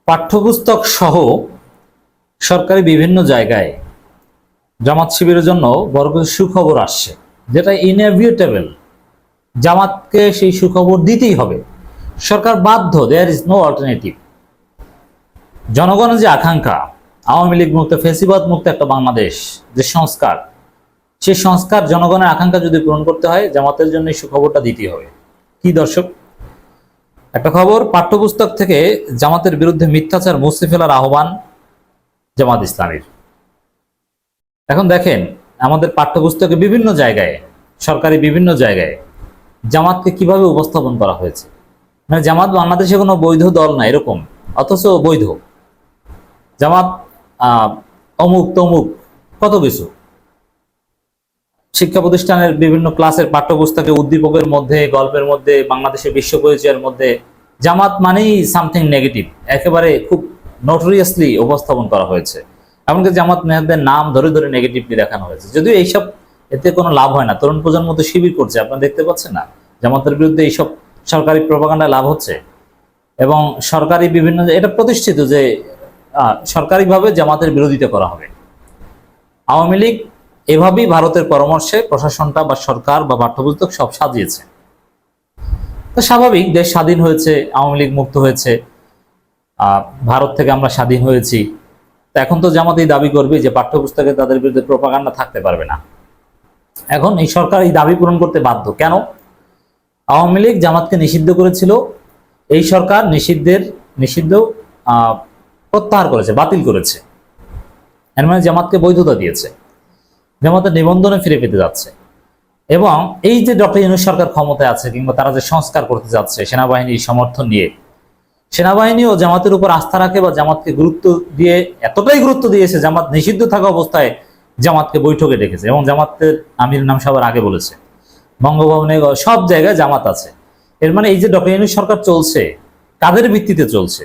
পাঠ্যপুস্তক সহ সরকারি বিভিন্ন জায়গায় জামাত শিবিরের জন্য বড় কিছু সুখবর আসছে, যেটা ইনএভিটেবল। জামাতকে সেই সুখবর দিতেই হবে, সরকার বাধ্য, দেয়ার ইজ নো অল্টারনেটিভ। জনগণের যে আকাঙ্ক্ষা, আওয়ামী লীগ মুক্ত, ফেসিবাদ মুক্ত একটা বাংলাদেশ, যে সংস্কার, সেই সংস্কার জনগণের আকাঙ্ক্ষা যদি পূরণ করতে হয়, জামাতের জন্য এই সুখবরটা দিতেই হবে। কি দর্শক, একটা খবর, পাঠ্যপুস্তক থেকে জামাতের বিরুদ্ধে মিথ্যাচার মুছে ফেলার আহ্বান জামাত ইসলামীর। এখন দেখেন, আমাদের পাঠ্যপুস্তকে বিভিন্ন জায়গায়, সরকারি বিভিন্ন জায়গায় জামাতকে কিভাবে উপস্থাপন করা হয়েছে। মানে জামাত বাংলাদেশে কোনো বৈধ দল না এরকম, অথচ বৈধ। জামাত অমুক তমুক কত কিছু। শিক্ষা প্রতিষ্ঠানের বিভিন্ন ক্লাসের পাঠ্যপুস্তকে উদ্দীপকের মধ্যে, গল্পের মধ্যে, বাংলাদেশের বিশ্ব পরিচয়ের মধ্যে জামাত মানেই সামথিং নেগেটিভ, একেবারে খুব নোটোরিয়াসলি উপস্থাপন করা হয়েছে। এমনকি জামাত নেতাদের নাম ধরে ধরে নেগেটিভলি দেখানো হয়েছে। যদিও এইসব এতে কোনো লাভ হয় না, তরুণ প্রজন্ম তো শিবির করছে, আপনারা দেখতে পাচ্ছেন না? জামাতের বিরুদ্ধে এইসব সরকারি প্রপাগান্ডায় লাভ হচ্ছে, এবং সরকারি বিভিন্ন, এটা প্রতিষ্ঠিত যে সরকারিভাবে জামাতের বিরোধিতা করা হবে। আওয়ামী লীগ এভাবেই ভারতের পরামর্শে প্রশাসনটা বা সরকার বা পাঠ্যপুস্তক সব সাজিয়েছে। তো স্বাভাবিক, দেশ স্বাধীন হয়েছে, আওয়ামী লীগ মুক্ত হয়েছে, ভারত থেকে আমরা স্বাধীন হয়েছি। তো এখন তো জামাত এই দাবি করবে যে পাঠ্যপুস্তকে তাদের বিরুদ্ধে প্রপাগান্ডা থাকতে পারবে না। এখন এই সরকার এই দাবি পূরণ করতে বাধ্য। কেন? আওয়ামী লীগ জামাতকে নিষিদ্ধ করেছিল, এই সরকার নিষিদ্ধ প্রত্যাহার করেছে, বাতিল করেছে। এর মানে জামাতকে বৈধতা দিয়েছে, জামাতের নিবন্ধনে ফিরে পেতে যাচ্ছে। এবং এই যে ডক্টর ইউনূস সরকার ক্ষমতায় আছে, কিংবা তারা যে সংস্কার করতে যাচ্ছে সেনাবাহিনীর সমর্থন নিয়ে, সেনাবাহিনীও জামাতের উপর আস্থা রাখে বা জামাতকে গুরুত্ব দিয়ে, এতটাই গুরুত্ব দিয়েছে, জামাত নিষিদ্ধ থাকা অবস্থায় জামাতকে বৈঠকে ডেকেছে। এবং জামাতের আমির নাম সবার আগে বলেছে, বঙ্গভবনে সব জায়গায় জামাত আছে। এর মানে এই যে ডক্টর ইউনূস সরকার চলছে, কাদের ভিত্তিতে চলছে?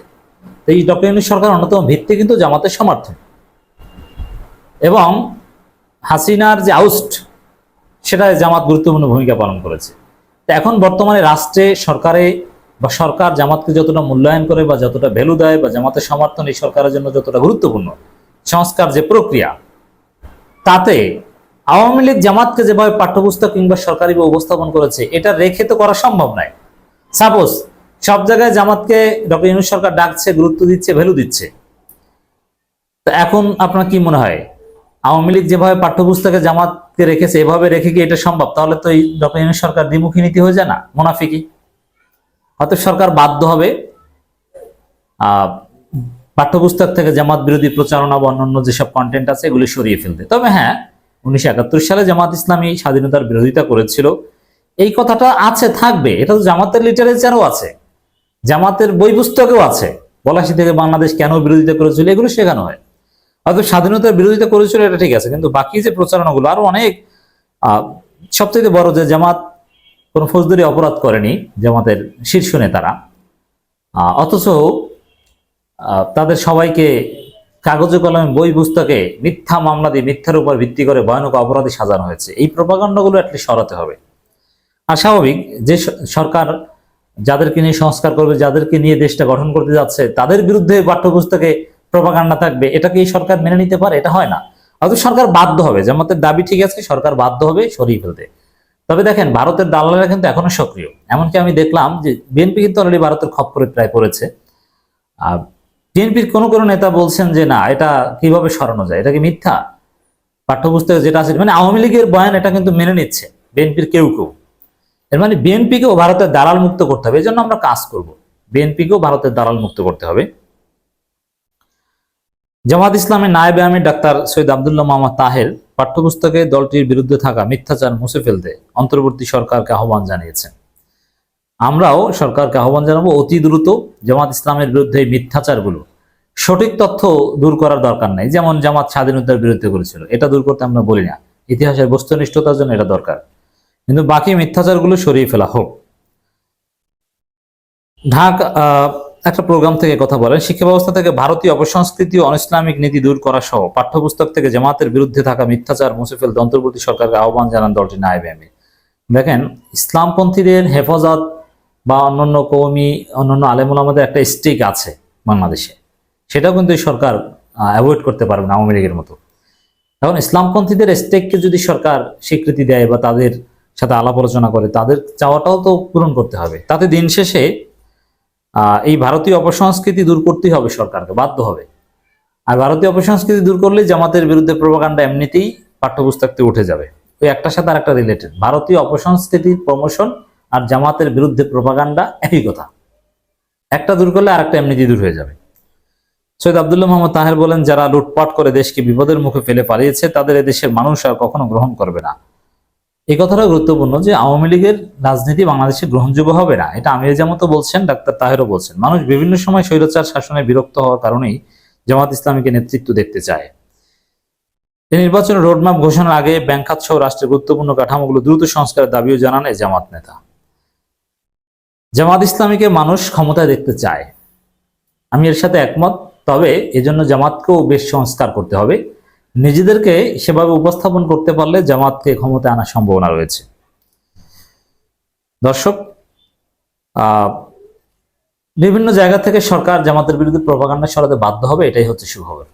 এই ডক্টর ইউনূস সরকার অন্যতম ভিত্তি কিন্তু জামাতের সমর্থন। এবং হাসিনার যে আউস্ট, সেটায় জামাত গুরুত্বপূর্ণ ভূমিকা পালন করেছে। তো এখন বর্তমানে রাষ্ট্রে, সরকারে বা সরকার জামাতকে যতটা মূল্যায়ন করে বা যতটা ভ্যালু দেয়, বা জামাতের সমর্থন এই সরকারের জন্য যতটা গুরুত্বপূর্ণ, সংস্কার যে প্রক্রিয়া, তাতে আওয়ামী লীগ জামাতকে যেভাবে পাঠ্যপুস্তক কিংবা সরকারি উপস্থাপন করেছে, এটা রেখে তো করা সম্ভব নয়। সাপোজ সব জায়গায় জামাতকে ডক্টর ইউনূস সরকার ডাকছে, গুরুত্ব দিচ্ছে, ভ্যালু দিচ্ছে, তো এখন আপনার কি মনে হয়, আওয়ামী লীগ যেভাবে পাঠ্যপুস্তকে জামাতকে রেখেছে, এভাবে রেখে কি এটা সম্ভব? তাহলে তো এই ডক্টর ইউনূস সরকার দ্বিমুখী নীতি হয়ে যায় না, মুনাফিকি। হয়তো সরকার বাধ্য হবে পাঠ্যপুস্তক থেকে জামাত বিরোধী প্রচারণা বা অন্যান্য যেসব কন্টেন্ট আছে এগুলি সরিয়ে ফেলতে। তবে হ্যাঁ, 1971 সালে জামাত ইসলামী স্বাধীনতার বিরোধিতা করেছিল, এই কথাটা আছে, থাকবে। এটা তো জামাতের লিটারেচারও আছে, জামাতের বই পুস্তকেও আছে। 82 থেকে বাংলাদেশ কেন বিরোধিতা করেছিল এগুলো শেখানো হয়। হয়তো স্বাধীনতার বিরোধিতা করেছিল, এটা ঠিক আছে, কিন্তু বাকি যে প্রচারণাগুলো আরো অনেক। সবচেয়ে বড় যে জামাত কোনো ফৌজদারি অপরাধ করেনি, জামাতের শীর্ষ নেতারা, অথচ তাদের সবাইকে কাগজে কলমে বই পুস্তকে মিথ্যা মামলা দিয়ে, মিথ্যার উপর ভিত্তি করে ভয়ানক অপরাধী সাজানো হয়েছে। এই প্রপাগান্ডাগুলো অ্যাটলিস্ট সরাতে হবে। আর স্বাভাবিক, যে সরকার যাদেরকে নিয়ে সংস্কার করবে, যাদেরকে নিয়ে দেশটা গঠন করতে যাচ্ছে, তাদের বিরুদ্ধে পাঠ্যপুস্তকে প্রপাগান্ডা থাকবে, এটাকে এই সরকার মেনে নিতে পারে? এটা হয় না। হয়তো সরকার বাধ্য হবে, জামাতের দাবি ঠিক আছে, সরকার বাধ্য হবে সরিয়ে ফেলতে। তবে দেখেন, ভারতের দালালেরা কিন্তু এখনো সক্রিয়। এমনকি আমি দেখলাম যে বিএনপি কিন্তু অলরেডি ভারতের খপ্পরে প্রায় পড়েছে। বিএনপির কোনো কোনো নেতা বলছেন যে না, এটা কিভাবে সরানো যায়, এটা কি মিথ্যা, পাঠ্যপুস্তকে যেটা আছে, মানে আওয়ামী লীগের বয়ান, এটা কিন্তু মেনে নিচ্ছে বিএনপির কেউ কেউ। এর মানে বিএনপিকেও ভারতের দালাল মুক্ত করতে হবে। এই জন্য আমরা কাজ করব, বিএনপিকেও ভারতের দালাল মুক্ত করতে হবে। জামাত ইসলামের নায়েবে আমির ডাক্তার সৈয়দ আব্দুল্লাহ মোহাম্মদ তাহের পাঠ্যপুস্তকে দলটির বিরুদ্ধে থাকা মিথ্যাচার মুছে ফেলতে অন্তর্বর্তী সরকারকে আহ্বান জানিয়েছেন। আমরাও সরকারকে আহ্বান জানাবো, অতি দ্রুত জামাত ইসলামের বিরুদ্ধে মিথ্যাচারগুলো, সঠিক তথ্য দূর করার দরকার নাই। যেমন জামাত স্বাধীনতার বিরুদ্ধে করেছিল, এটা দূর করতে আমরা বলি না, ইতিহাসের বস্তুনিষ্ঠতার জন্য এটা দরকার, কিন্তু বাকি মিথ্যাচারগুলো সরিয়ে ফেলা হোক। ঢাকা একটা প্রোগ্রাম থেকে কথা বলেন, শিক্ষা ব্যবস্থা থেকে ভারতীয় অপসংস্কৃতি ও অনইসলামিক নীতি দূর করা সহ পাঠ্যপুস্তক থেকে জামাতের বিরুদ্ধে থাকা মিথ্যাচার মুছে ফেলতে অন্তর্বর্তী সরকারকে আহ্বান জানান দলটির নায়েবে আমির। দেখেন, ইসলামপন্থীদের হেফাজত বা অন্যান্য কওমি, অন্যান্য আলেম ওলামাদের একটা স্টেক আছে বাংলাদেশে। সেটাও কিন্তু এই সরকার অ্যাভয়েড করতে পারবে না আওয়ামী লীগের মতো। এখন ইসলামপন্থীদের স্টেককে যদি সরকার স্বীকৃতি দেয় বা তাদের সাথে আলাপ আলোচনা করে, তাদের চাওয়াটাও তো পূরণ করতে হবে। তাতে দিন শেষে এই ভারতীয় অপসংস্কৃতি দূর করতেই হবে, সরকারকে বাধ্য হবে। আর ভারতীয় অপসংস্কৃতি দূর করলে জামাতের বিরুদ্ধে প্রোপাগান্ডা এমনিতেই পাঠ্যপুস্তক থেকে উঠে যাবে। ওই একটার সাথে আর একটা রিলেটেড, ভারতীয় অপসংস্কৃতির প্রমোশন আর জামাতের বিরুদ্ধে প্রোপাগান্ডা একই কথা। একটা দূর করলে আরেকটা এমনিতেই দূর হয়ে যাবে। সৈয়দ আব্দুল্লাহ মোহাম্মদ তাহের বলেন, যারা লুটপাট করে দেশকে বিপদের মুখে ফেলে পালিয়েছে তাদের এদেশের মানুষ আর কখনো গ্রহণ করবে না। এই কথাটা গুরুত্বপূর্ণ যে আওয়ামী লীগের রাজনীতি বাংলাদেশে গ্রহণযোগ্য হবে না, এটা আমির জামাতও বলছেন, ডাক্তার তাহেরও বলছেন। মানুষ বিভিন্ন সময় স্বৈরাচার শাসনে বিরক্ত হওয়ার কারণেই জামাত ইসলামীকে নেতৃত্ব দেখতে চায়। এই নির্বাচনের রোডম্যাপ ঘোষণার আগে ব্যাংক খাত সহ রাষ্ট্রের গুরুত্বপূর্ণ কাঠামোগুলো দ্রুত সংস্কারের দাবিও জানান এই জামাত নেতা। জামাত ইসলামীকে মানুষ ক্ষমতায় দেখতে চায়, আমি এর সাথে একমত। তবে এজন্য জামাতকেও বেশ সংস্কার করতে হবে। নিজেদেরকে সেভাবে উপস্থাপন করতে পারলে জামাতকে ক্ষমতায় আনার সম্ভাবনা রয়েছে। দর্শক, বিভিন্ন জায়গা থেকে সরকার জামাতের বিরুদ্ধে প্রপাগান্ডা ছড়াতে বাধ্য হবে, এটাই হচ্ছে সুখবর।